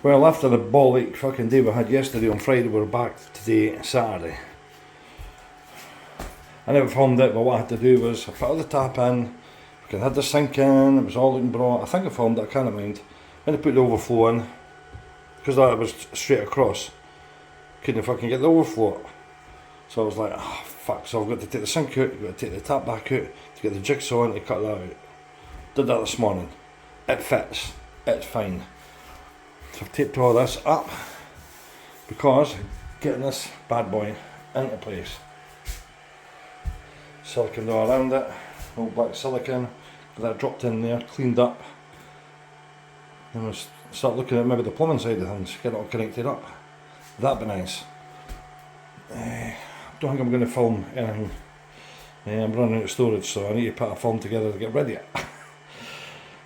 Well, after the bollock fucking day we had yesterday on Friday, we're back today, Saturday. I never filmed it, but what I had to do was I put all the tap in, I had the sink in, it was all looking brought. I think I filmed it, I can't mind. Then I put the overflow in, because that was straight across. Couldn't fucking get the overflow. So I was like, oh fuck, so I've got to take the sink out, I've got to take the tap back out, to get the jigsaw in to cut that out. Did that this morning. It fits, it's fine. So I've taped all this up because getting this bad boy into place. Silicone all around it, old black silicone, got that dropped in there, cleaned up. Then we'll start looking at maybe the plumbing side of things, get it all connected up. That'd be nice. I don't think I'm going to film anything. I'm running out of storage, so I need to put a film together to get ready.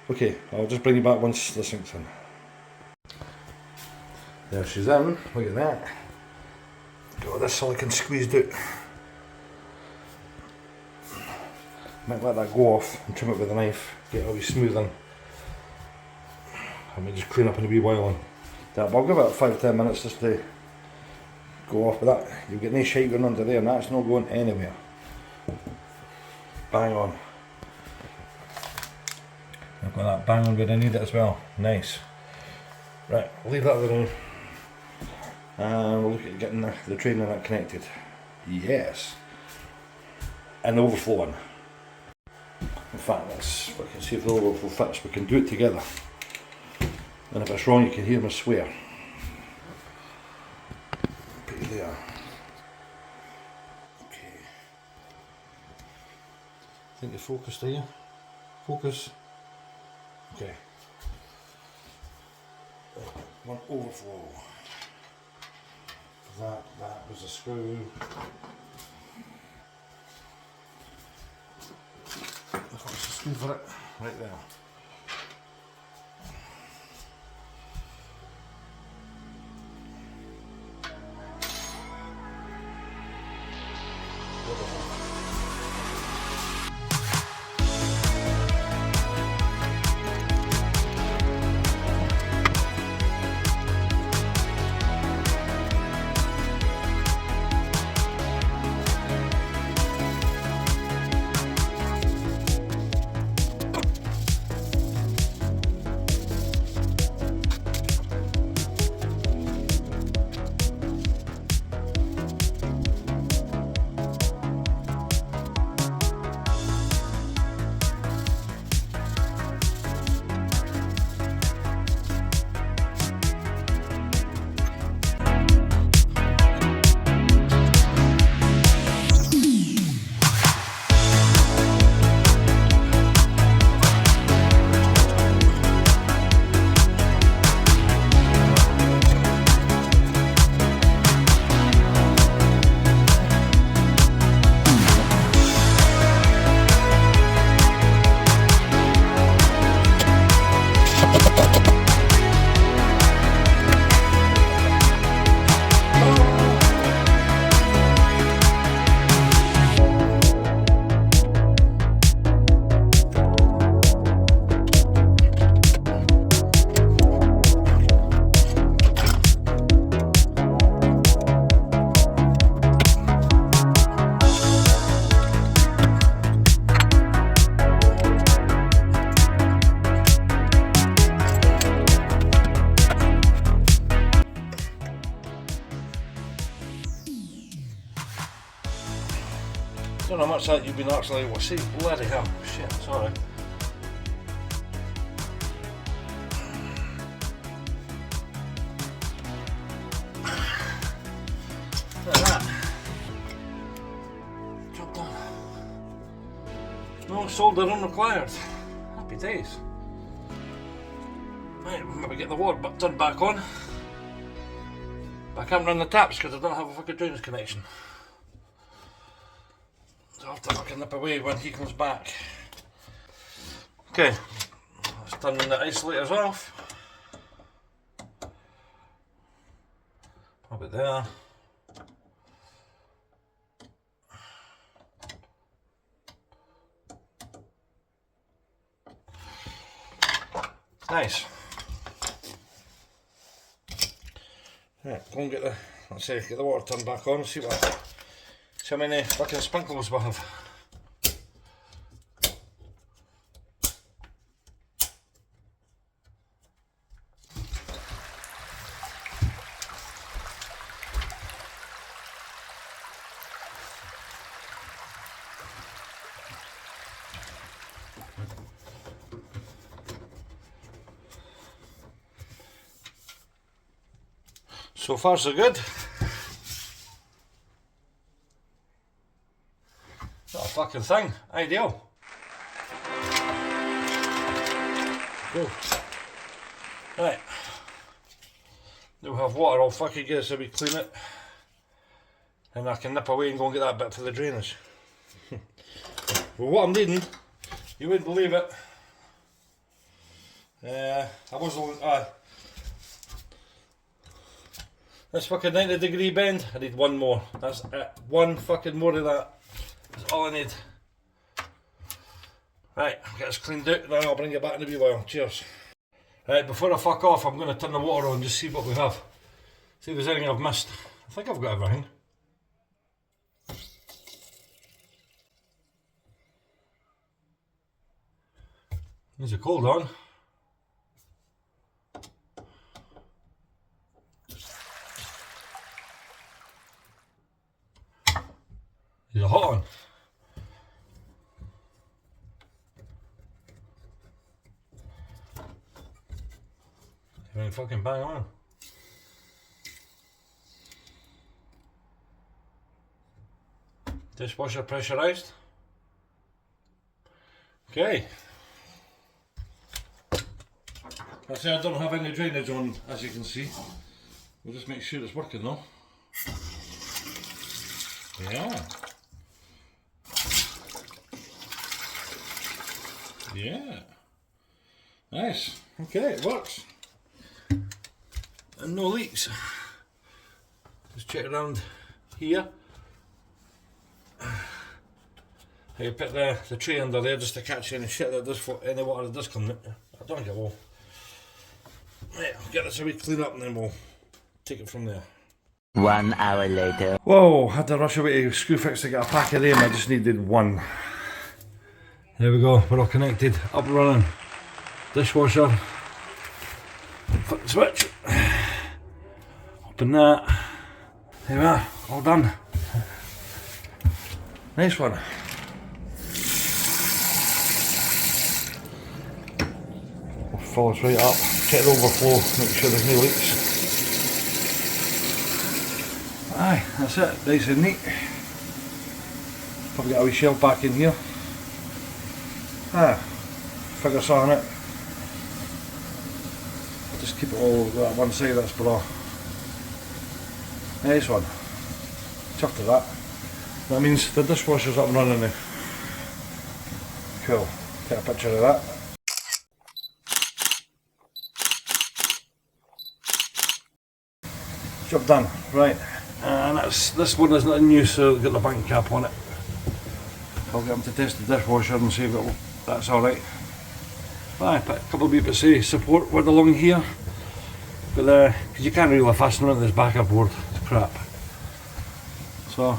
Okay, I'll just bring you back once the sink's in. There she's in, look at that. Got all this silicone squeezed out. Might let that go off and trim it with a knife, get it all smoothing. I might just clean up in a wee while and that, but I'll give it 5-10 minutes just to go off with that. You'll get nice shite going under there and that's not going anywhere. Bang on. I've got that bang on where I need it as well. Nice. Right, I'll leave that alone. And we'll look at getting the train and that connected. Yes. And the overflow in. In fact, let's we can see if the overflow fits. We can do it together. And if it's wrong, you can hear me swear. Put you there. Okay. I think you're focused, are you? Focus. Okay. One overflow. That was a screw. I've got a screw for it, right there. Don't know how much that you've been actually able to see. Bloody hell. Shit, sorry. Look at that. Job done. No soldering required. Happy days. Right, maybe get the water turned back on. But I can't run the taps because I don't have a fucking drainage connection. So I'll have to fucking nip away when he comes back. Okay, let's turn the isolators off. Pop it there. Nice. Right, go and get the water turned back on, see how many fucking sprinkles we have. So far so good. Not a fucking thing. Ideal. Cool. Right. Now we have water all fucking good, so we clean it. And I can nip away and go and get that bit for the drainage. Well, what I'm needing, you wouldn't believe it. I was this fucking 90-degree bend, I need one more. That's it. One fucking more of that. That's all I need. Right, I'll get this cleaned out and then I'll bring it back in a wee while. Cheers. Right, before I fuck off, I'm going to turn the water on and just see what we have. See if there's anything I've missed. I think I've got everything. There's a cold on. There's a hot one. Everything fucking bang on. Dishwasher pressurized. Okay. I say I don't have any drainage on, as you can see. We'll just make sure it's working though. Yeah. Yeah. Nice. Okay, it works. And no leaks. Just check around here. You put the tray under there just to catch any shit that does, any water that does come in. I don't think it will. Right, I'll get this a wee clean up and then we'll take it from there. 1 hour later. Whoa, had to rush away to Screwfix to get a pack of them. I just needed one. There we go, we're all connected, up and running. Dishwasher. Flip the switch. Open that. There we are, all done. Nice one. We'll fill this right up, check the overflow, make sure there's no leaks. Aye, that's it, nice and neat. Probably got a wee shelf back in here. Figure something out. Just keep it all that one side, that's bra. Nice one. Chuffed to that. That means the dishwasher's up and running now. Cool. Take a picture of that. Job done. Right. And this one is not new, so I've got the bank cap on it. I'll get them to test the dishwasher and see if that's alright. I put a couple of wee bits of support wood along here, but because you can't really fasten around this backer board, it's crap. So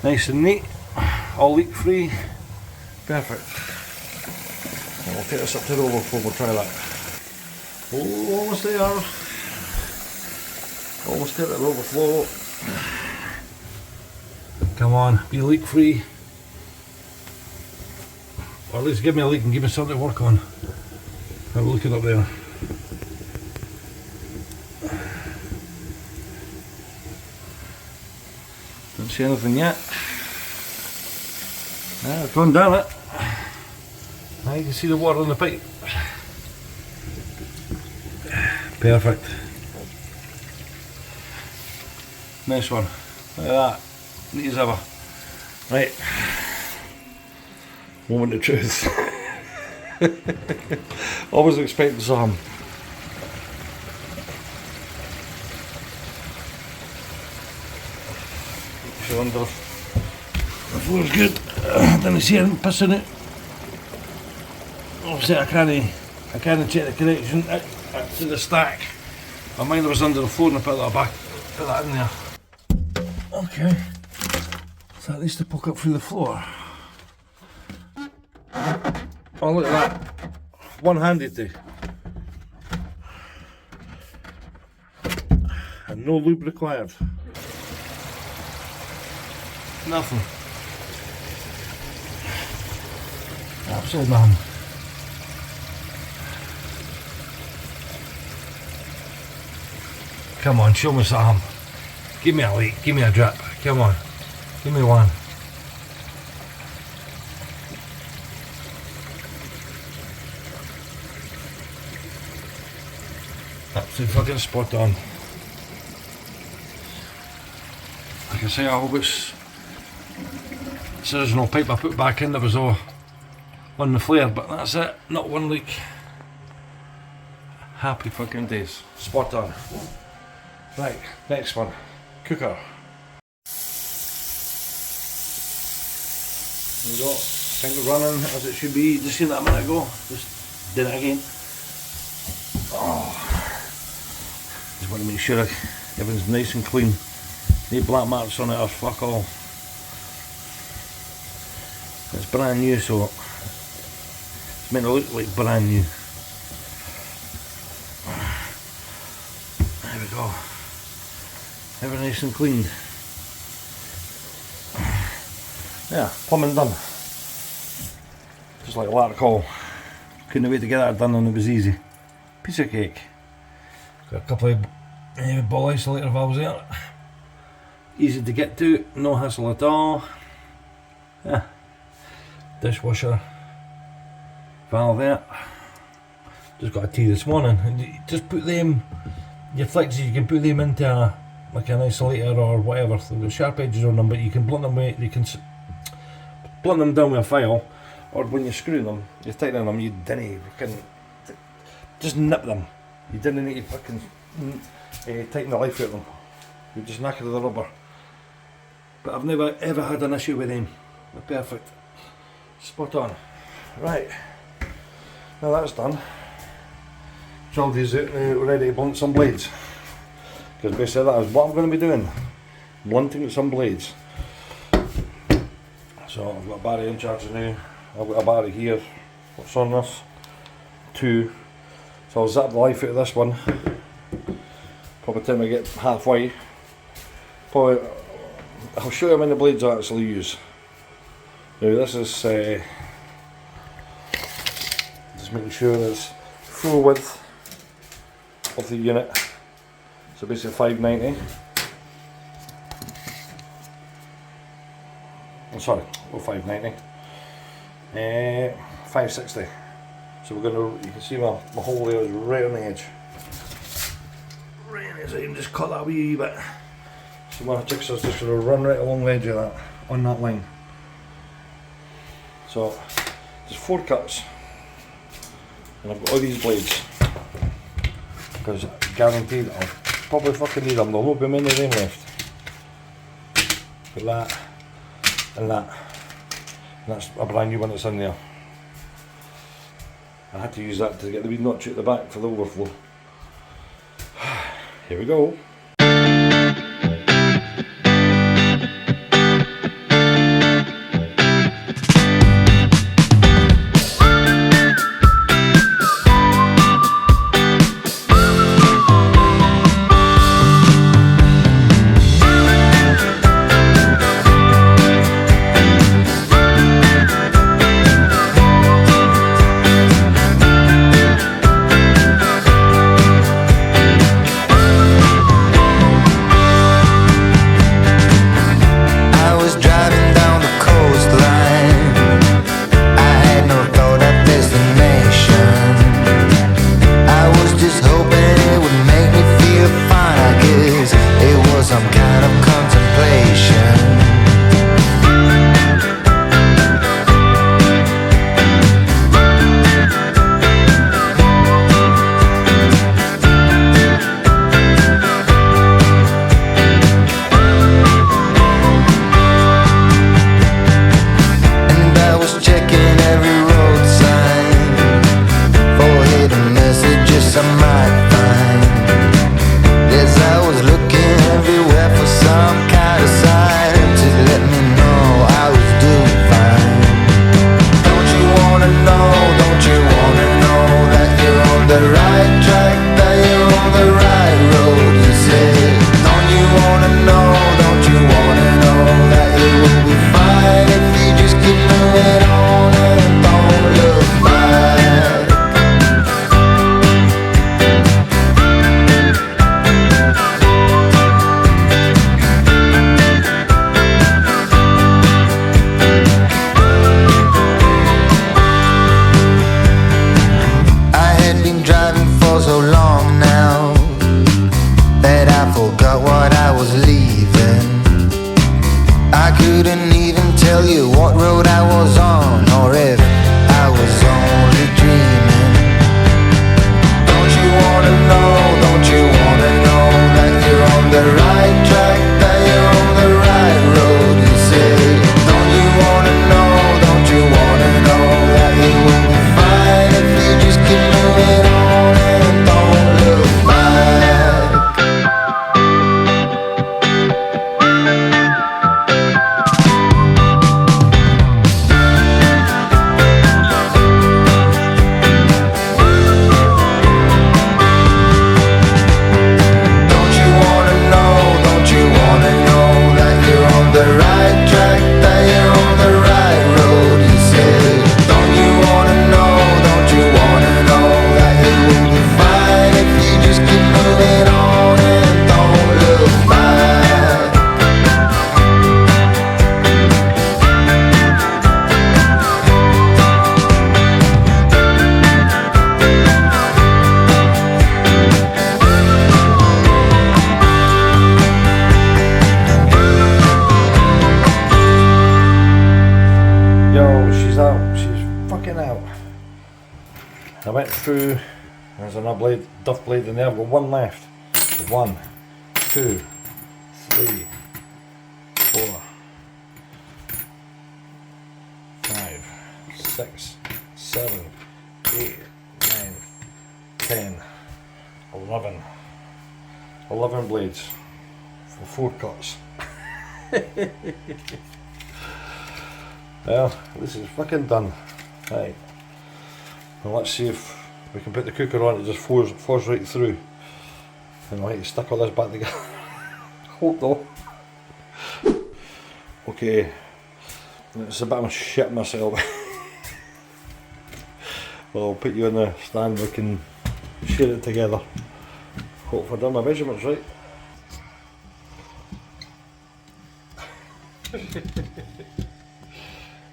nice and neat, all leak free, perfect. And we'll take this up to the overflow, we'll try that. Oh, almost there. Almost there at the overflow. Come on, be leak free. Or at least give me a leak and give me something to work on. Have a look at up there. Don't see anything yet. I've gone down it. Now you can see the water in the pipe. Perfect. Nice one. Look at that. Neat as ever. Right. Moment of truth. Always expecting some. Sure under the floor's good. Didn't see anything pissing it. Obviously I can't check the connection out to the stack. My mind was under the floor and I put that back, put that in there. Okay, so that needs to poke up through the floor. Oh, look at that. One-handed too. And no lube required. Nothing. Absolutely nothing. Come on, show me something. Give me a leak, give me a drip. Come on, give me one. Absolutely fucking spot on. Like I say, I hope it's this original pipe I put back in that was all on the flare, but that's it, not one leak. Happy fucking days. Spot on. Right, next one. Cooker. There we go. Sink running as it should be. Just seen that a minute ago. Just did it again. Oh. Just want to make sure everything's nice and clean. No black marks on it or fuck all. It's brand new, so it's meant to look like brand new. There we go. Everything nice and clean. Yeah, plumbing done. Just like that call. Couldn't wait to get that done and it was easy. Piece of cake. Got a couple of ball isolator valves there. Easy to get to, no hassle at all. Yeah. Dishwasher valve there. Just got a tea this morning. And just put them, your flexes, you can put them into like an isolator or whatever. The sharp edges on them, but you can blunt them with, you can blunt them down with a file, or when you're screwing them, you're tightening them, you didn't fucking just nip them. You didn't need to fucking tighten the life out of them. You just knack it with the rubber. But I've never ever had an issue with them. They're perfect. Spot on. Right. Now that's done. Drilled these out now, ready to blunt some blades. Because basically that is what I'm going to be doing. Blunting some blades. So I've got a battery in charge now. I've got a battery here. What's on this? 2. So I'll zap the life out of this one. Probably time I get halfway. Probably I'll show you how many blades I actually use. Now this is just making sure it's full width of the unit. So basically 590. I'm sorry, not 590. 560. So we're gonna, you can see my hole there is right on the edge. Right on the edge, I can just cut that wee bit. So my jigsaw's just going to run right along the edge of that, on that line. So, there's 4 cuts. And I've got all these blades. Because guaranteed I'll probably fucking need them, there won't be many of them left. Got that, and that. And that's a brand new one that's in there. I had to use that to get the wee notch out the back for the overflow. Here we go. had been driving for so long now that I forgot what I was leaving. I couldn't even tell you what road I was on, or if I was only dreaming. Don't you wanna know, don't you wanna know that you're on the right track, that you're on the right road, you say. Don't you wanna know, don't you wanna know that it will be fine if you just keep moving on and don't look back. Don't you wanna know, don't you wanna know that you're on the right track, that you're on the right road, you say. Don't you wanna know, don't you wanna know that it will be fine if you just keep moving on and don't look back. Yo, she's out. She's fucking out. I went through. There's another blade, duff blade in there. I've got one left. 1, 2, 3, 4, 5, 6, 7, 8, 9, 10, 11. 11 blades for 4 cuts. Well, this is fucking done. Right. Well, let's see if we can put the cooker on. It just fours right through. And I'll have to stick all this back together. Hope though. Okay. It's a bit of a shit myself. Well, I'll put you on the stand. We can share it together. Hope I've done my measurements right.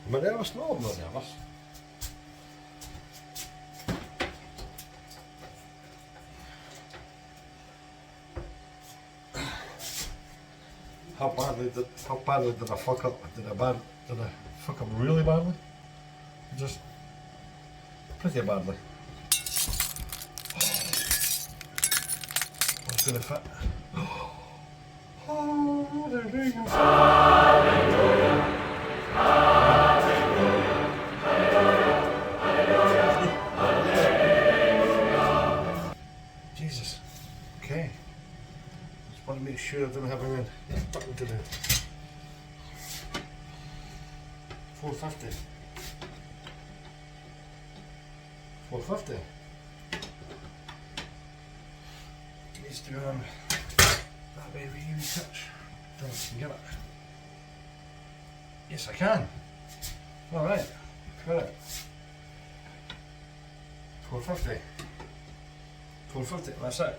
Am I nervous? No, I'm not nervous. How badly did I fuck up? Did I fuck up really badly? Just pretty badly. What's gonna fit? Oh, there we go. Jesus. Okay. Just want to make sure I didn't have anything fucking to do. 450. 450. Needs to that way wee touch. Don't know if I can get it. Yes, I can. Alright. Correct. 450. 450, that's it.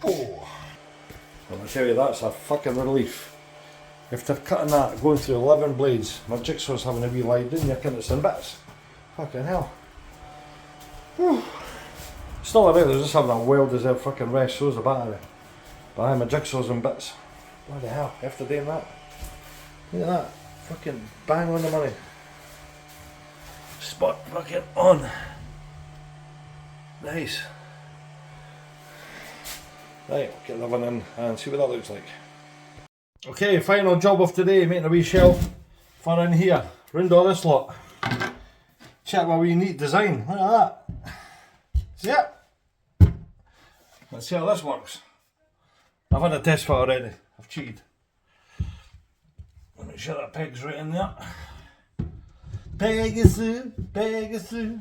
Oh, well, I tell you, that's a fucking relief. After cutting that, going through 11 blades, my jigsaw's having a wee lie down, you're cutting it in bits. Fucking hell. Whew. Still about, there's just having a well-deserved fucking rest, so's the battery. But aye, my jigsaw's in bits. Bloody hell, after doing that. Look at that. Fucking bang on the money. Spot fucking on. Nice. Right, get that one in and see what that looks like. Okay, final job of today, making a wee shelf for in here. Round all this lot. Check my wee neat design. Look at that. See it? Let's see how this works. I've had a test for it already. I've cheated. Make sure that peg's right in there. Peg is through, peg is through.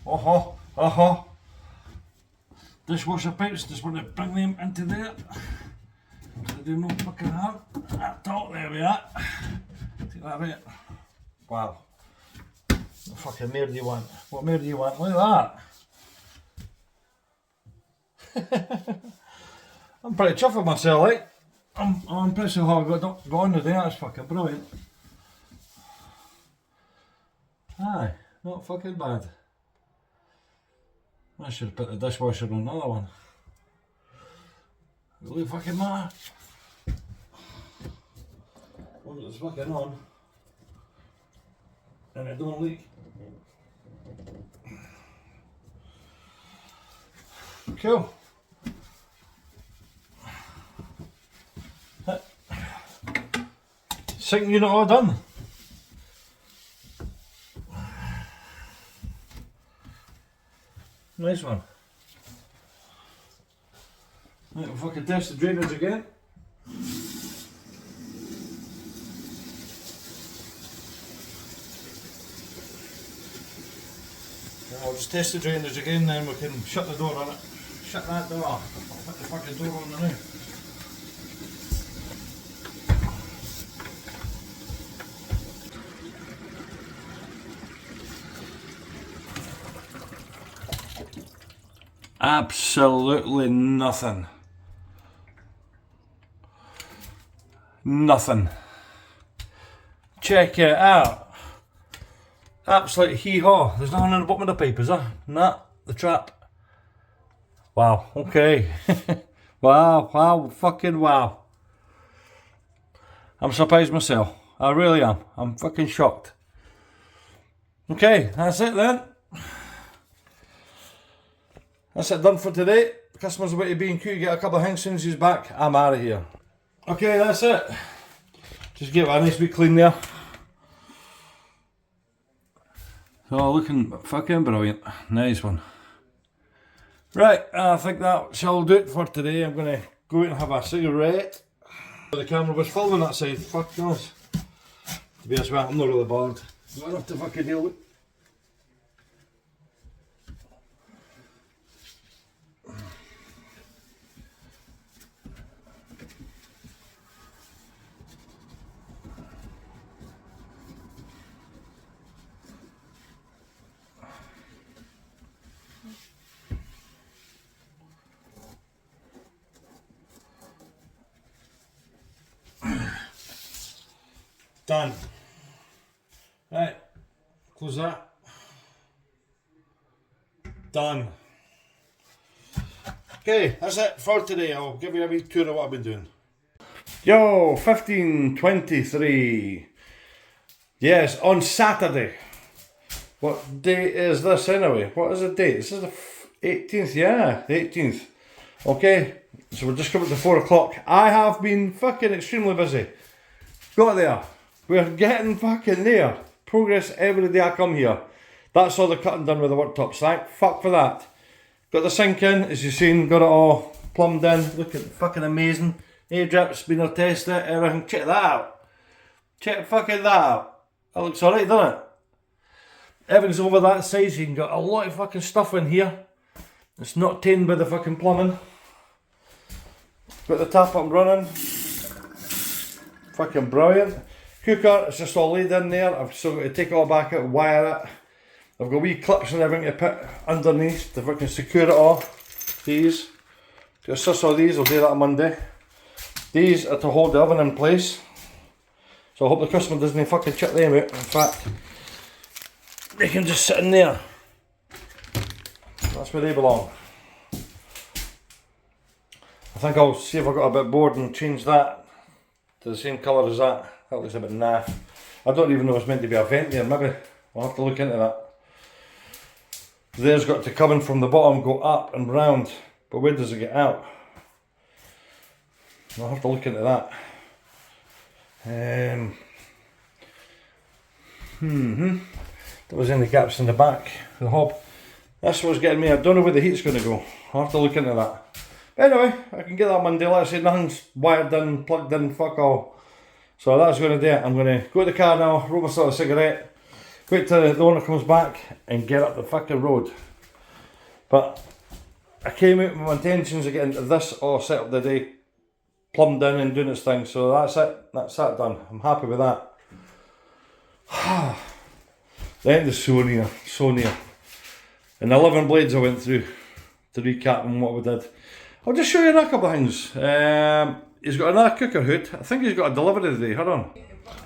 Oh, Dishwasher pipes, just want to bring them into there. I do no fucking harm. At all, there we are. Take that out. Wow. What fucking more do you want? What more do you want? Look at that. I'm pretty chuffed with myself, like. I'm impressed with how I got on today, that's fucking brilliant. Aye, not fucking bad. I should have put the dishwasher on another one. Really fucking matter. Well, it's fucking on. And it don't leak. Cool. Sink unit all done. Nice one. Right, we'll fucking test the drainage again. I'll just test the drainage again, then we can shut the door on it. Shut that door. I'll put the fucking door on the now. Absolutely nothing. Nothing. Check it out. Absolute hee-haw. There's nothing in the bottom of the pipe, is there? Nah, the trap. Wow, okay. Wow, fucking wow. I'm surprised myself. I really am. I'm fucking shocked. Okay, that's it then. That's it done for today. Customers about to B&Q, get a couple of things. As soon as he's back, I'm out of here. Okay, that's it. Just give it a nice wee clean there. So looking fucking brilliant. Nice one. Right, I think that shall do it for today. I'm going to go out and have a cigarette. The camera was filming that side, fuck knows. To be honest with you, I'm not really bothered. Got enough to fucking deal with. Done. Right, close that. Done. Okay, that's it for today. I'll give you a wee tour of what I've been doing. Yo, 1523. Yes, on Saturday. What date is this anyway? What is the date? This is the 18th, yeah, the 18th. Okay, so we're just coming to 4 o'clock. I have been fucking extremely busy. Got there. We're getting fucking there. Progress every day I come here. That's all the cutting done with the worktops. Thank fuck for that. Got the sink in, as you've seen, got it all plumbed in. Looking fucking amazing. A-drip's been tested, everything. Check that out. Check fucking that out. That looks alright, doesn't it? Everything's over that side, so you can get a lot of fucking stuff in here. It's not tainted by the fucking plumbing. Got the tap up and running. Fucking brilliant. Cooker, it's just all laid in there. I've still got to take it all back out and wire it. I've got wee clips and everything to put underneath to fucking secure it all. These. Got a suss of these, I'll do that on Monday. These are to hold the oven in place. So I hope the customer doesn't fucking chuck them out. In fact, they can just sit in there. That's where they belong. I think I'll see if I've got a bit bored and change that to the same colour as that. That looks a bit naff. I don't even know if it's meant to be a vent there, maybe. I'll have to look into that. There's got to come in from the bottom, go up and round. But where does it get out? I'll have to look into that. There was any gaps in the back of the hob. That's what's getting me. I don't know where the heat's going to go. I'll have to look into that. But anyway, I can get that Monday. Like I said, nothing's wired in, plugged in, fuck all. So that's going to do it. I'm going to go to the car now, roll myself a cigarette, wait till the owner comes back and get up the fucking road. But I came out with my intentions of getting this all set up the day, plumbed in and doing its thing. So that's it. That's that done. I'm happy with that. The end is so near. So near. And 11 blades I went through. to recap on what we did. I'll just show you a couple of things. He's got another cooker hood. I think he's got a delivery today, hold on.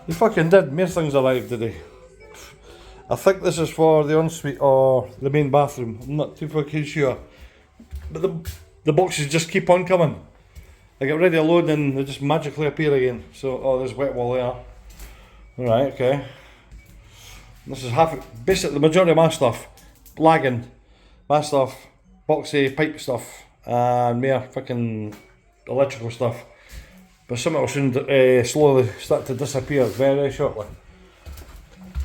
He fucking did, more things arrived today. I think this is for the ensuite or the main bathroom. I'm not too fucking sure. But the boxes just keep on coming. I get ready to load and they just magically appear again. So, oh, there's wet wall there. Alright, okay. This is basically the majority of my stuff. Lagging. My stuff. Boxy, pipe stuff. And more fucking electrical stuff. But some of it will soon slowly start to disappear very shortly.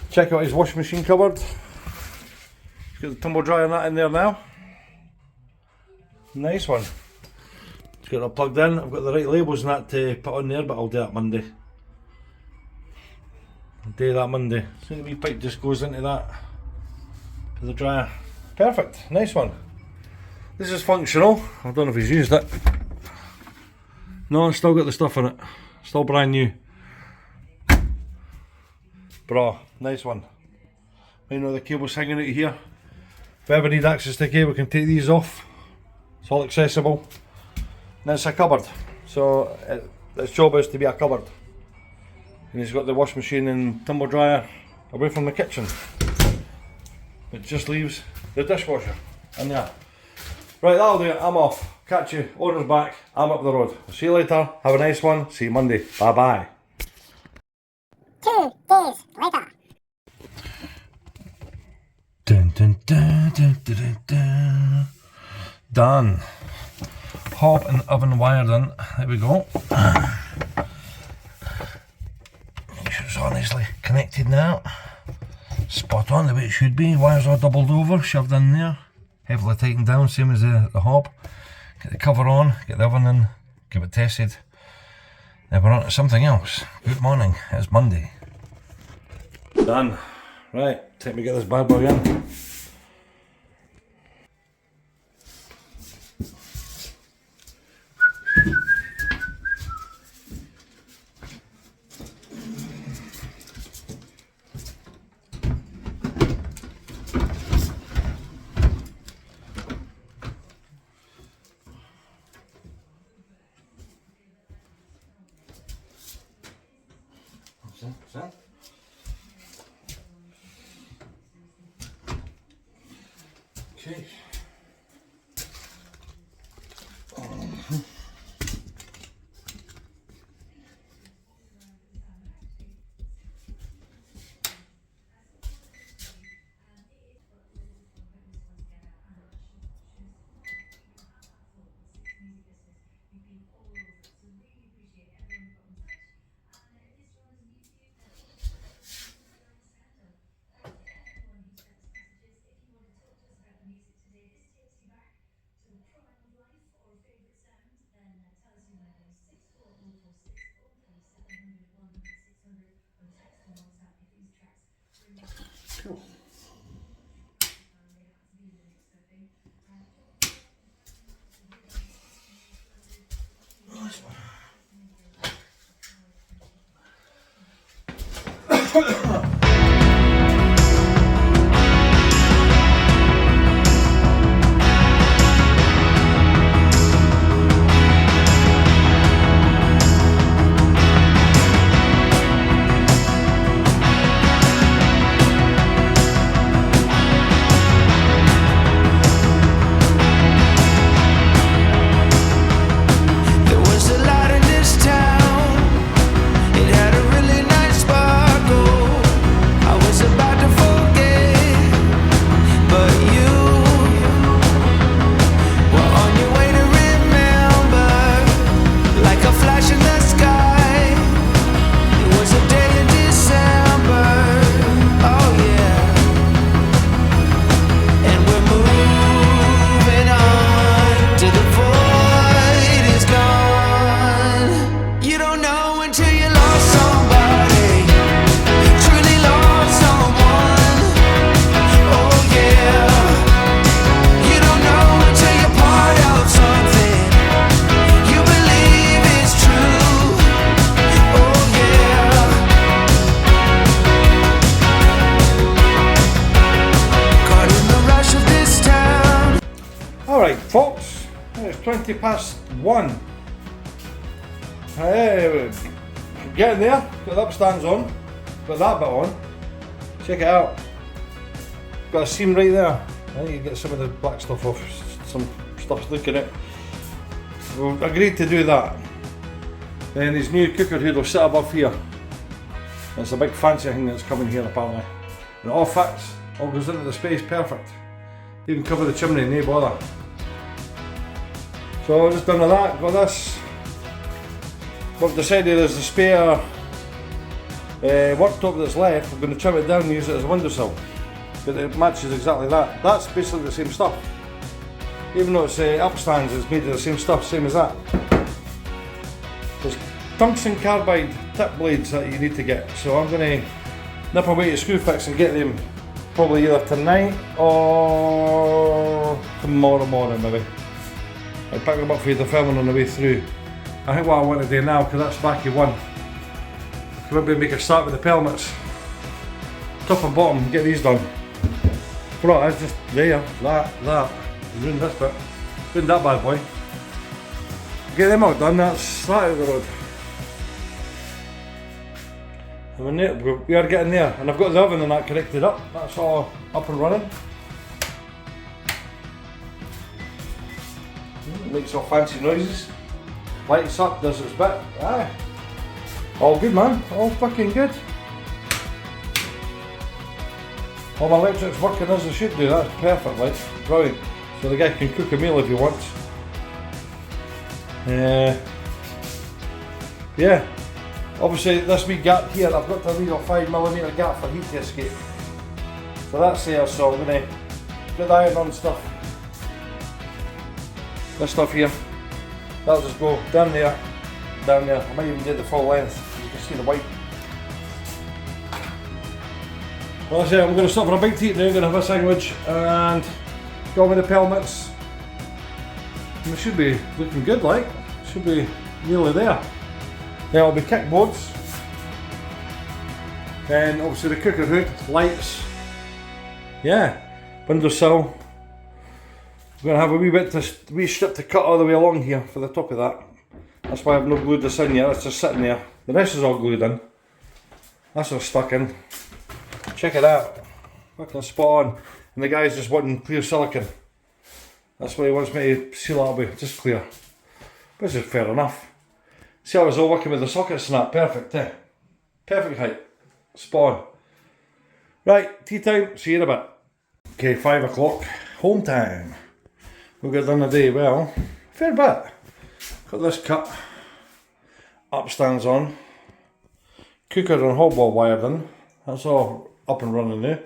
Check out his washing machine cupboard. He's got the tumble dryer and that in there now. Nice one. It's got it plugged in. I've got the right labels and that to put on there, but I'll do that Monday. I'll do that Monday. So the wee pipe just goes into that for the dryer. Perfect. Nice one. This is functional. I don't know if he's used it. No, it's still got the stuff in it. Still brand new. Bra, nice one. You know the cable's hanging out here. If ever need access to the cable, we can take these off. It's all accessible. And it's a cupboard. So its job is to be a cupboard. And he's got the wash machine and tumble dryer away from the kitchen. It just leaves the dishwasher in there. Right, that'll do it. I'm off. Catch you. Owner's back. I'm up the road. See you later. Have a nice one. See you Monday. Bye bye. 2 days later. Dun, dun, dun, dun, dun, dun, dun. Done. Hob and oven wired in. There we go. Make sure it's all nicely connected now. Spot on the way it should be. Wires all doubled over, shoved in there. Heavily tightened down, same as the hob. Get the cover on, get the oven in, give it tested. Then we're on to something else. Good morning, it's Monday. Done. Right, time to get this bad boy in. Okay. Cool. Nice one. There was a light in this town. It had a really nice sparkle. Right, folks, it's 20 past 1. Hey, getting there, got the upstands on, got that bit on. Check it out. Got a seam right there. I need to get some of the black stuff off, some stuff's looking at. We've agreed to do that. Then his new cooker hood will sit above here. It's a big fancy thing that's coming here apparently. And it all fits, all goes into the space perfect. Even cover the chimney, no bother. So I've just done that, got this. What I've decided is the spare worktop that's left, I'm going to trim it down and use it as a windowsill. But it matches exactly that. That's basically the same stuff. Even though it's upstands, it's made of the same stuff, same as that. There's tungsten carbide tip blades that you need to get. So I'm going to nip away to Screwfix and get them probably either tonight or tomorrow morning maybe. I'll pick them up for you to film on the way through. I think what I want to do now, because that's back in one, maybe make a start with the pelmets. Top and bottom, get these done. Right, that's just there, that. Ruined this bit. Ruined that bad boy. Get them all done, that's that out of the road. And we are getting there, and I've got the oven and that connected up. That's all up and running. Makes all fancy noises. Lights up, does its bit. Aye. All good, man. All fucking good. All my electric's working as it should do. That's perfect, like. Brilliant. So the guy can cook a meal if he wants. Yeah. Obviously this wee gap here, I've got to leave a 5mm gap for heat to escape. So that's there, so I'm going to put the iron on stuff. This stuff here. That'll just go down there. I might even do the full length, you can see the white. Well, that's it, I'm going to stop for a bite to eat now, I'm going to have a sandwich and go with the pelmets. And it should be looking good, like. Should be nearly there. There will be kickboards. Then obviously the cooker hood, lights. Yeah, windowsill. We're going to have a wee strip to cut all the way along here for the top of that. That's why I've not glued this in yet, it's just sitting there. The rest is all glued in. That's all stuck in. Check it out. Fucking spot on. And the guy's just wanting clear silicone. That's what he wants me to seal it with, just clear. Which is fair enough. See how I was all working with the sockets and that, perfect, eh? Perfect height. Spot on. Right, tea time, see you in a bit. Okay, 5 o'clock, home time. We'll get done the day, well, fair bit. Got this cut, upstands on, cooker and hob wall wired in, that's all up and running now.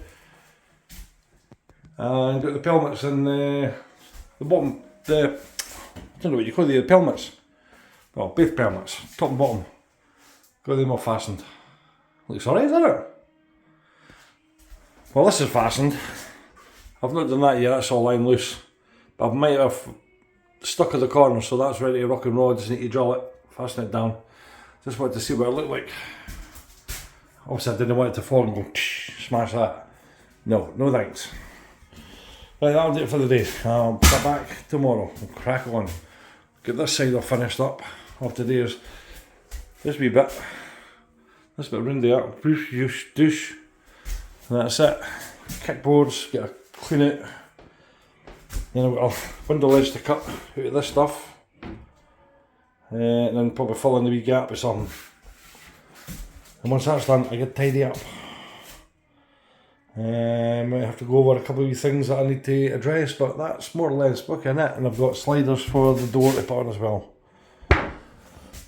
And got the pelmets in the bottom, I don't know what you call the pelmets. Well, both pelmets, top and bottom. Got them all fastened. Looks alright, doesn't it? Well, this is fastened. I've not done that yet, that's all lying loose. But I might have stuck at the corner, so that's ready to rock and roll. I just need to drill it, fasten it down. Just wanted to see what it looked like. Obviously I didn't want it to fall and go smash that. No thanks. Right, that'll do it for the day. I'll be back tomorrow and crack on. Get this side all finished up of today's this wee bit. This bit round there, douche. And that's it. Kickboards, get a clean it. Then I've got a window ledge to cut out of this stuff. And then probably fill in the wee gap with something. And once that's done, I get tidy up. I might have to go over a couple of wee things that I need to address, but that's more or less looking at it. And I've got sliders for the door to put on as well.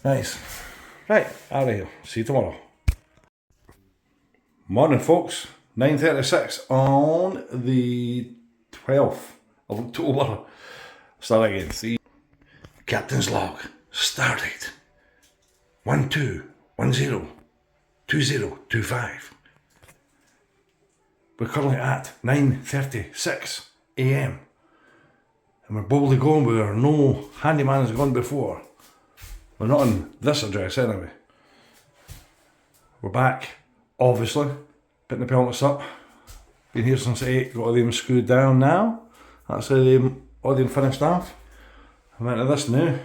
Nice. Right, out of here. See you tomorrow. Morning, folks. 9:36 on the 12th of October. Start again. See. Captain's log. Stardate 12102025. We're currently at 9:36 AM. And we're boldly going where no handyman has gone before. We're not on this address anyway. We're back, obviously. Putting the pelmets up. Been here since 8, got them screwed down now. That's how them all the unfinished stuff. I'm into this now.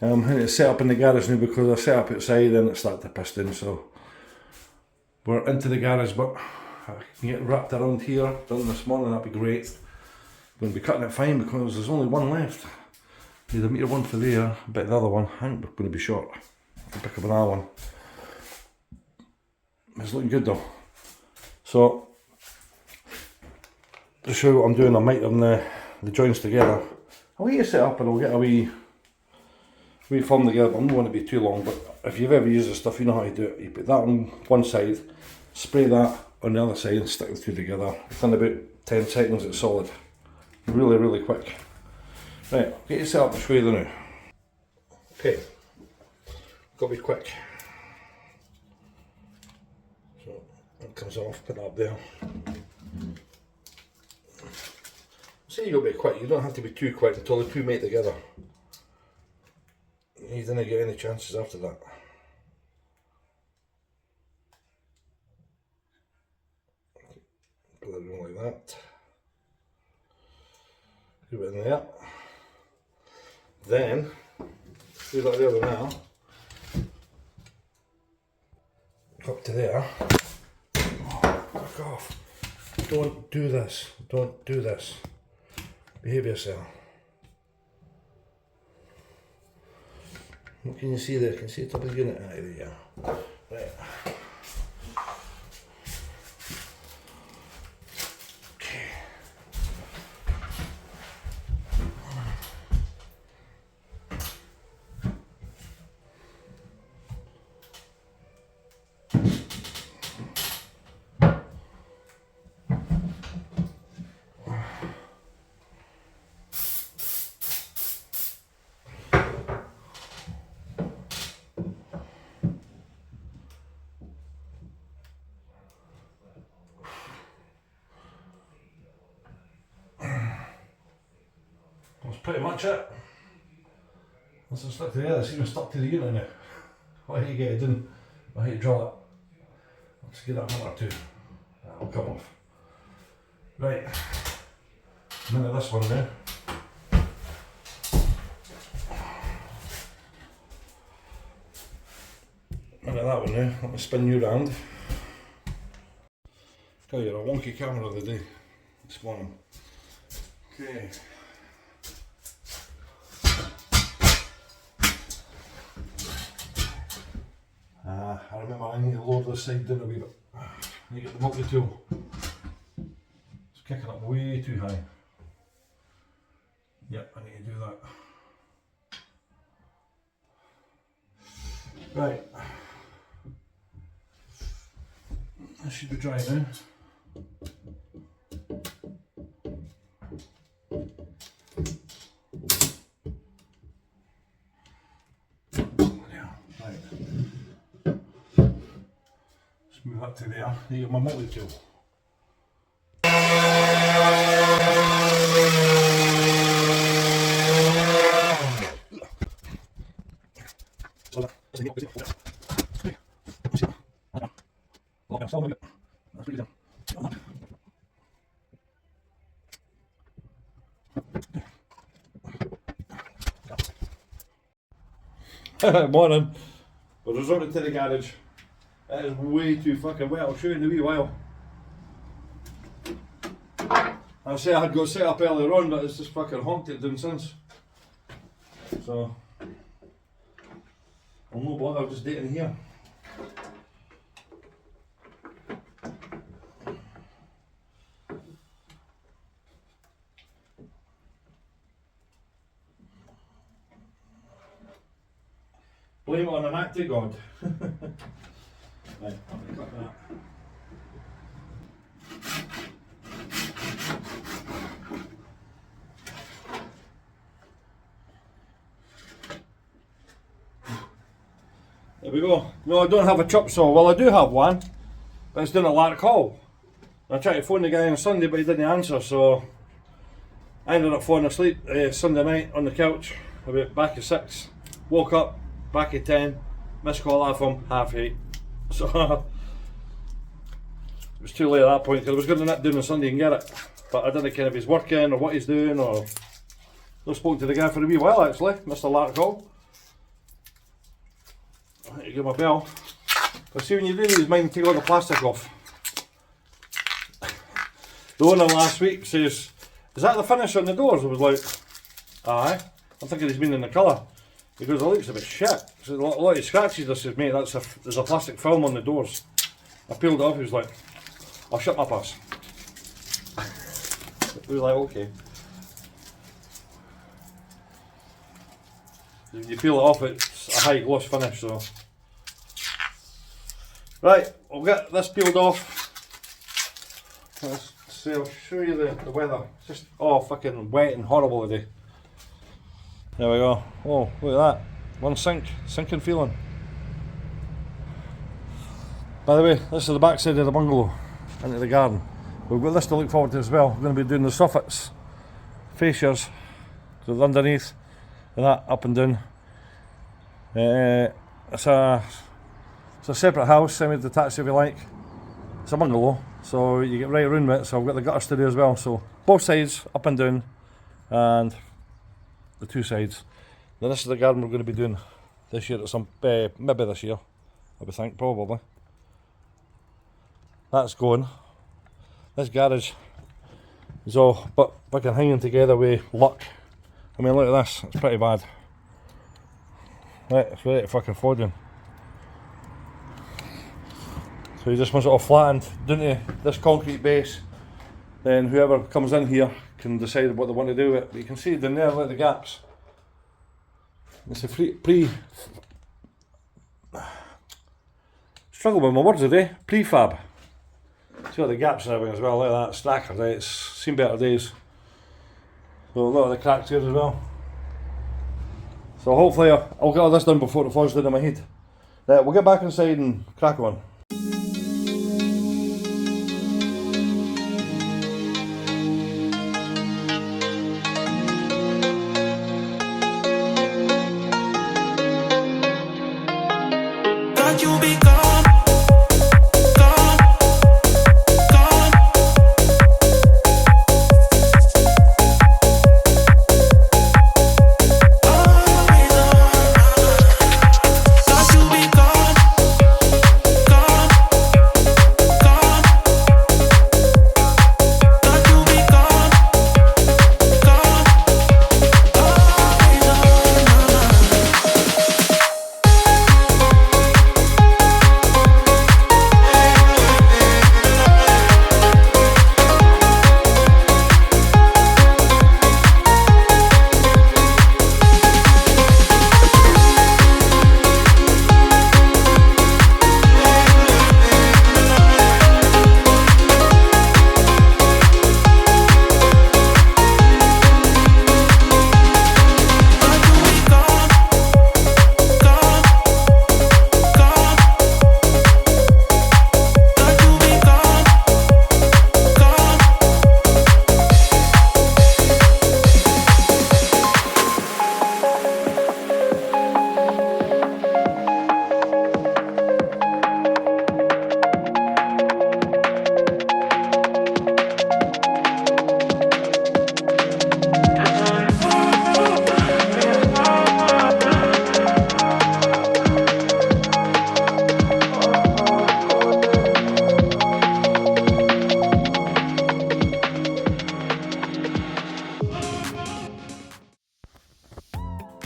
I'm going to set up in the garage now because I set up outside and it started to piss down, so we're into the garage, but I can get wrapped around here, done this morning, that'd be great. I'm going to be cutting it fine because there's only one left. Need a metre one for there, but the other one, I think we're going to be short. I can pick up another one. It's looking good though. So, to show you what I'm doing, I might have the joints together. I'll get you set up and I'll get a wee form together, but I'm not going to be too long. But if you've ever used this stuff, you know how to do it. You put that on one side, spray that on the other side and stick the two together. Within about 10 seconds it's solid. Really, really quick. Right, I'll get you set up and show you now. Okay, got to be quick. So it comes off, put that up there. Say you got to be quick, you don't have to be too quick until the two mate together. You didn't get any chances after that. Put it in like that. Put it in there. Then, do that the other now. Up to there. Oh, fuck off. Don't do this. Don't do this. Behave yourself. What can you see there? Can you see the top of the unit? There you go. Right. Okay. That's pretty much it. Once it's stuck to there, it's even stuck to the unit now. What do you get it done? I hate to draw it. Let's get that one or two. That'll come off. Right. None of this one now. None of that one now. Let me spin you round. Tell you, you're a wonky camera of the day this morning. Okay. I remember I need to lower this side down a wee bit. I need to get the multi-tool. It's kicking up way too high. Yep, I need to do that. Right. That should be dry now. Move that to there. There you go, my multi-tool. Morning. We're resorting to the garage. That is way too fucking wet. I'll show you in a wee while. I say I had got set up earlier on, but it's just fucking honked it down since. So I'll no bother, I'll just do it in here. Blame it on an act of God. Right, I'm going to cut that. There we go. No, I don't have a chop saw. Well, I do have one, but it's doing a lark call. I tried to phone the guy on Sunday, but he didn't answer, so I ended up falling asleep Sunday night on the couch, about back at 6. Woke up, back at 10, missed call off him, 8:30. So it was too late at that point because I was going to nip down on Sunday and get it. but I don't know if he's working or what he's doing, or I've spoken to the guy for a wee while actually, Mr. Larkall. I need to give him a bell. But see, when you do these, mind take all the plastic off. The owner last week says, "Is that the finish on the doors?" I was like, "Aye." I'm thinking he's been in the colour. He goes, "It looks a bit shit." So a lot of scratches. I said, "Mate, there's a plastic film on the doors." I peeled it off. He was like, "I'll shut my pass." We were like, "Okay." When you peel it off, it's a high gloss finish. So, right, we'll get this peeled off. Let's see. I'll show you the weather. It's just fucking wet and horrible today. There we go. Oh, look at that. One sinking feeling. By the way, this is the back side of the bungalow into the garden. We've got this to look forward to as well. We're going to be doing the soffits, fascias, so the underneath, and that up and down. It's a separate house, semi-detached if you like. It's a bungalow, so you get right around with it. So I've got the gutters to do as well. So both sides up and down, and the two sides. Now this is the garden we're going to be doing this year at some maybe this year, I would think, probably. That's going. This garage is all but fucking hanging together with luck. I mean, look at this, it's pretty bad. Right, it's ready to fucking fall down. So you just want it all flattened down to this concrete base. Then whoever comes in here can decide what they want to do with it. But you can see down there, look at the gaps. It's a struggle with my words today. Prefab. See all the gaps and everything as well. Look at that stacker, right? It's seen better days. So a lot of the cracks here as well. So hopefully I'll get all this done before it falls down on my head. Right, we'll get back inside and crack on.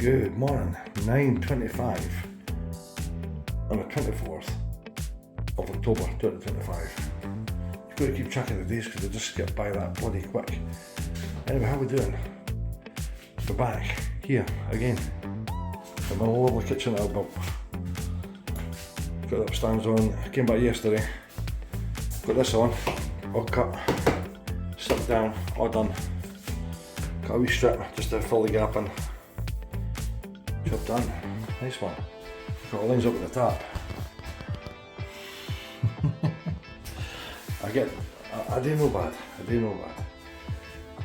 Good morning, 9:25 on the 24th of October 2025. You've got to keep track of the days because they just skip by that bloody quick. Anyway, how are we doing? We're back here again in my lovely kitchen that I built. Got the upstands on, came back yesterday, got this on, all cut, stuck down, all done. Got a wee strip just to fill the gap in. Job done. Nice one. Got the lines up at the top. I do know bad.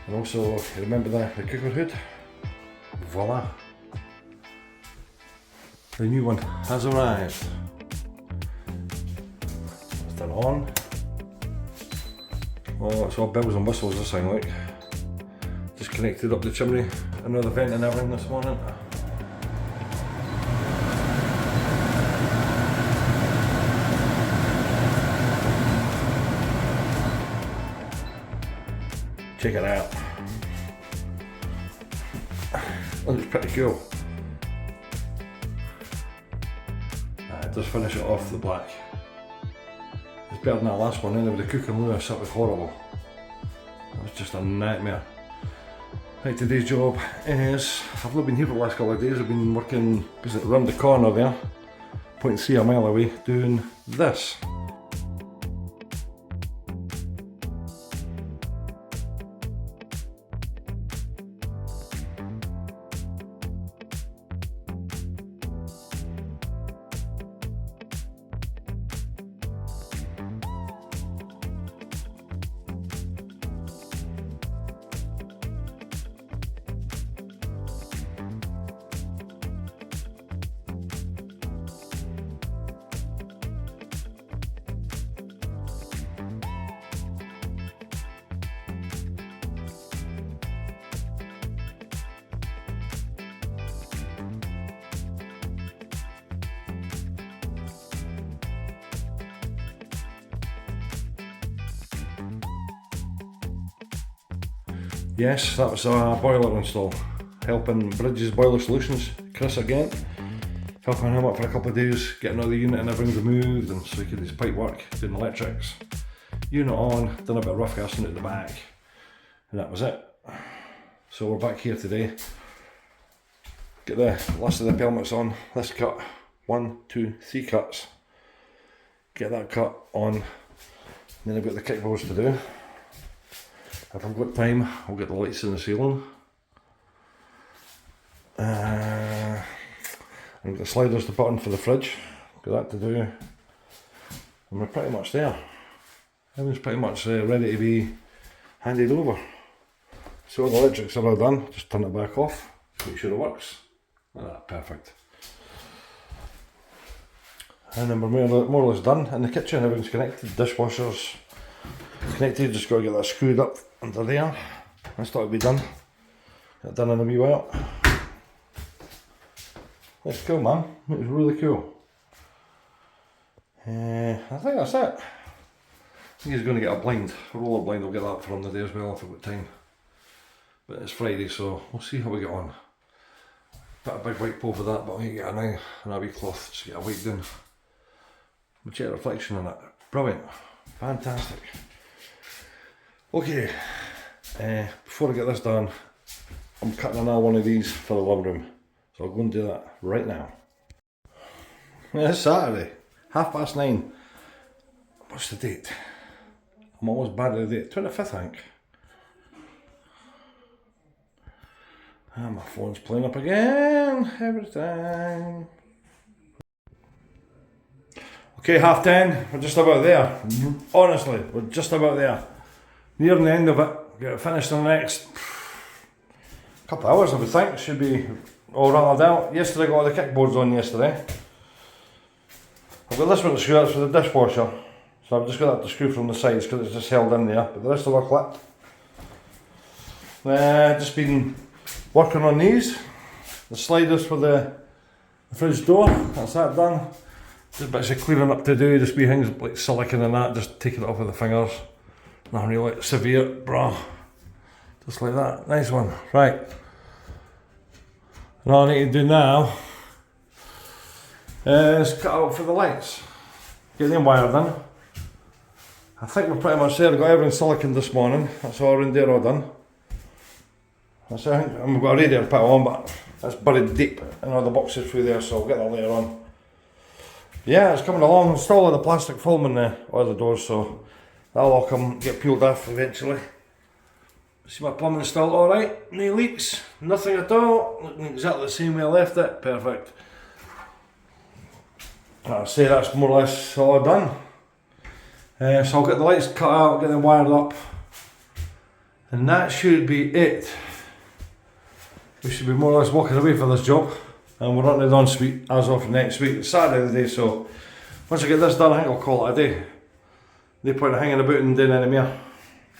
And also, remember the cooker hood? Voila. The new one has arrived. It's done on. Oh, it's all bells and whistles this thing, like. Just connected up the chimney, another vent and everything this morning. Check it out. Looks pretty cool. Just finish it off the black. It's better than that last one, anyway. The cooking Lewis, that was horrible. It was just a nightmare. Right, today's job is, I've not been here for the last couple of days. I've been working around the corner there, 0.3 a mile away, doing this. Yes, that was a boiler install, helping Bridges Boiler Solutions, Chris again, helping him out for a couple of days, getting all the unit and everything removed, and so he could do his pipe work, doing electrics. Unit on, done a bit of rough casting at the back, and that was it. So we're back here today, get the last of the pelmets on, this cut, 1, 2, 3 cuts, get that cut on, and then I've got the kickboards to do. If I've got time, I'll get the lights in the ceiling. And the sliders to put on for the fridge, got that to do. And we're pretty much there. Everything's pretty much ready to be handed over. So all the electrics are all done, just turn it back off, make sure it works. Like that, perfect. And then we're more or less done in the kitchen, everything's connected, dishwashers connected, just got to get that screwed up under there. That's got to be done. Got it done in a wee while. That's cool, man. It was really cool. I think that's it. I think he's going to get a blind, a roller blind. I'll get that for him today as well if I've got time. But it's Friday, so we'll see how we get on. Got a big white pole for that, but I need to get a wee cloth just to get a white down. We'll check reflection on it. Brilliant. Fantastic. Okay, before I get this done, I'm cutting another one of these for the living room. So I'll go and do that right now. It's Saturday, 9:30. What's the date? I'm always bad at the date. 25th, I think. And my phone's playing up again, every time. Okay, 10:30, we're just about there. Honestly, we're just about there. Nearing the end of it, get it finished in the next couple of hours, I would think. Should be all rattled out. Yesterday I got all the kickboards on yesterday. I've got this one to screw, that's for the dishwasher. So I've just got that to screw from the sides because it's just held in there, but the rest of it are clipped. Just been working on these. The sliders for the fridge door, that's that done. Just bits of clearing up to do, just wee things like silicone and that, just taking it off with the fingers. Nothing really severe, bro. Just like that, nice one. Right. And all I need to do now is cut out for the lights. Get them wired in. I think we're pretty much there. I got everything silicone this morning. That's all around there all done. That's it. And we've got a radiator put on, but that's buried deep in all the boxes through there, so I'll get that later on. Yeah, it's coming along. Still all the plastic film in the all the doors, so that'll all come get peeled off eventually. See, my plumbing's still alright, no leaks, nothing at all, looking exactly the same way I left it, perfect. I'll say that's more or less all done. So I'll get the lights cut out, get them wired up, and that should be it. We should be more or less walking away for this job, and we're on the ensuite as of next week. It's Saturday the day, so once I get this done I think I'll call it a day. No point in hanging about and doing any more.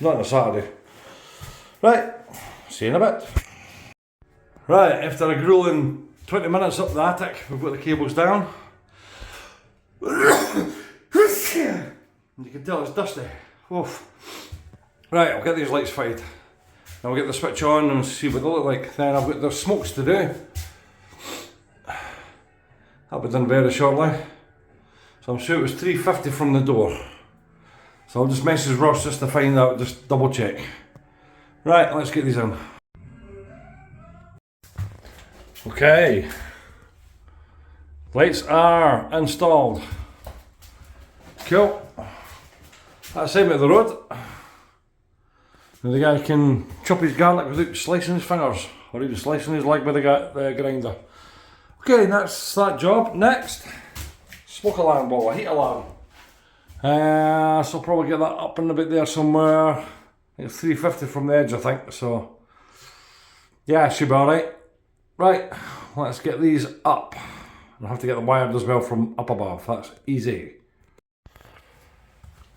Not on a Saturday. Right, see you in a bit. Right, after a grueling 20 minutes up the attic, we've got the cables down. You can tell it's dusty. Oof. Right, I'll get these lights fitted. I'll get the switch on and see what they look like. Then I've got the smokes to do. That'll be done very shortly. So I'm sure it was $3.50 from the door. So I'll just message Ross just to find out, just double check. Right, let's get these in. Okay. Lights are installed. Cool. That's the end of the road. Now the guy can chop his garlic without slicing his fingers, or even slicing his leg with the grinder. Okay, that's that job. Next, smoke alarm ball, a heat alarm. So I'll probably get that up and a bit there somewhere. It's $3.50 from the edge, I think. So yeah, it should be alright. Right, let's get these up. I'll have to get them wired as well from up above. That's easy.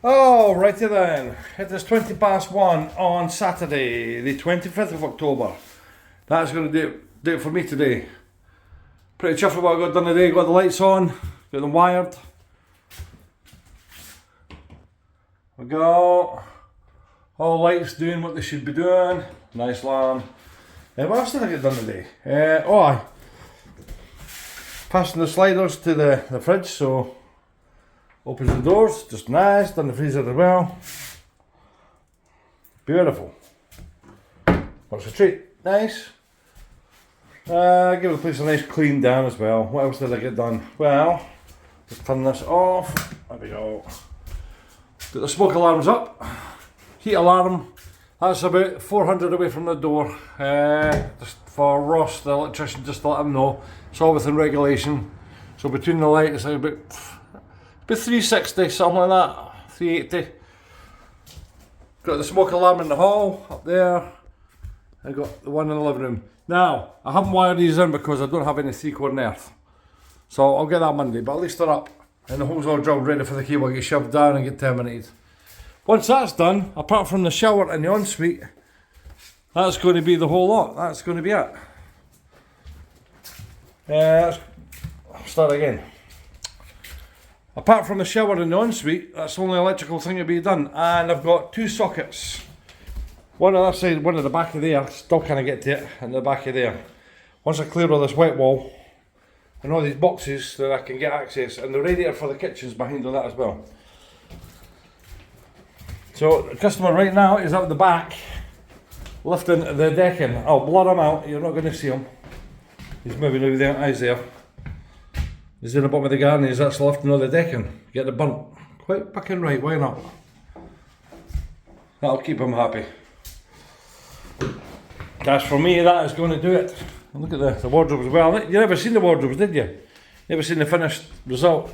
Oh, righty then. It is 1:20 on Saturday, the 25th of October. That's going to do it for me today. Pretty chuffed with what I got done today. Got the lights on, got them wired. We go. All lights doing what they should be doing. Nice lamp. What else did I get done today? Aye. Passing the sliders to the fridge, so opens the doors, just nice, done the freezer as well. Beautiful. What's a treat? Nice. Give the place a nice clean down as well. What else did I get done? Well, just turn this off. There we go. Got the smoke alarms up. Heat alarm. That's about 400 away from the door. Just for Ross, the electrician, just to let him know. It's all within regulation. So between the lights, it's about 360, something like that, 380. Got the smoke alarm in the hall, up there. I got the one in the living room. Now, I haven't wired these in because I don't have any 3/4 earth. So I'll get that Monday, but at least they're up. And the hole's all drilled ready for the cable to get shoved down and get terminated. Once that's done, apart from the shower and the ensuite, that's going to be the whole lot. That's going to be it. Let's start again. Apart from the shower and the ensuite, that's the only electrical thing to be done. And I've got 2 sockets. One on that side, one at the back of there. Still can't get to it, and the back of there. Once I clear all this wet wall and all these boxes, then I can get access. And the radiator for the kitchen's behind all that as well. So the customer right now is up the back, lifting the decking. I'll blur him out, you're not going to see him. He's moving over there, eyes there. He's in the bottom of the garden, he's actually lifting all the decking. Get the burnt. Quite fucking right, why not? That'll keep him happy. As for me, that is going to do it. And look at the wardrobes as well. You never seen the wardrobes, did you? Never seen the finished result.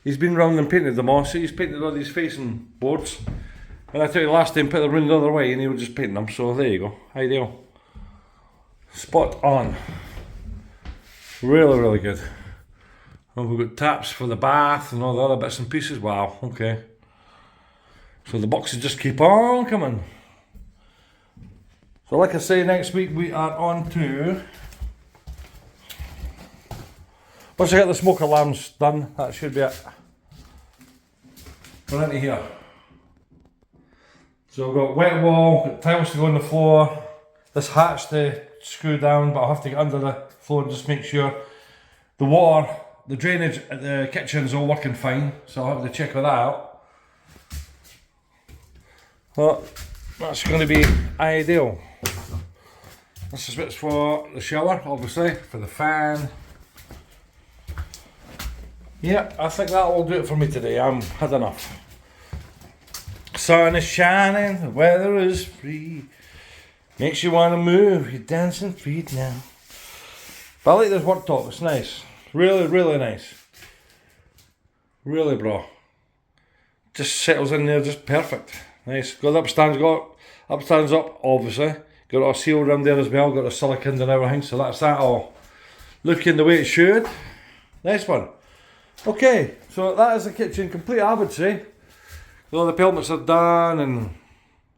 He's been round and painted them all. See, he's painted all these facing boards. And I tell you, last time put the room the other way and he was just painting them. So there you go, ideal. Spot on. Really, really good. And we've got taps for the bath and all the other bits and pieces. Wow, okay. So the boxes just keep on coming. So like I say, next week we are on to... Once I get the smoke alarms done, that should be it. We're into here. So I've got wet wall, got tiles to go on the floor, this hatch to screw down, but I'll have to get under the floor and just make sure the water, the drainage at the kitchen is all working fine, so I'll have to check that out. Well, that's going to be ideal. This is what's for the shower, obviously, for the fan. Yeah, I think that will do it for me today. I'm had enough. Sun is shining, the weather is free. Makes you want to move your dancing feet now. But I like this worktop, it's nice. Really, really nice. Really, bro. Just settles in there just perfect. Nice. Got the upstands up, obviously. Got it all sealed around there as well, got the silicone and everything, so that's that all looking the way it should. Nice one. Okay, so that is the kitchen complete, I would say. All the pelmets are done and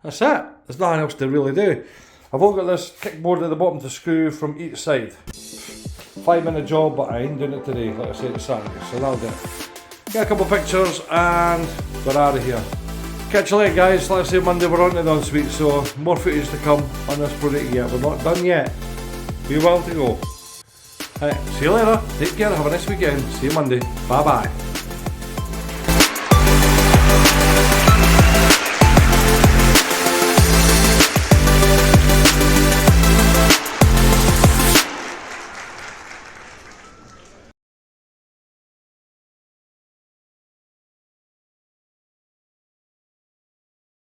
That's it. There's nothing else to really do. I've only got this kickboard at the bottom to screw from each side. 5-minute job, but I ain't doing it today, like I said, it's Saturday, so that'll do it. Get a couple of pictures and we're out of here. Catch you later guys, like I say, Monday we're on to the ensuite, so more footage to come on this project yet. We're not done yet. Be well to go. Right, see you later, take care, have a nice weekend, see you Monday, bye bye.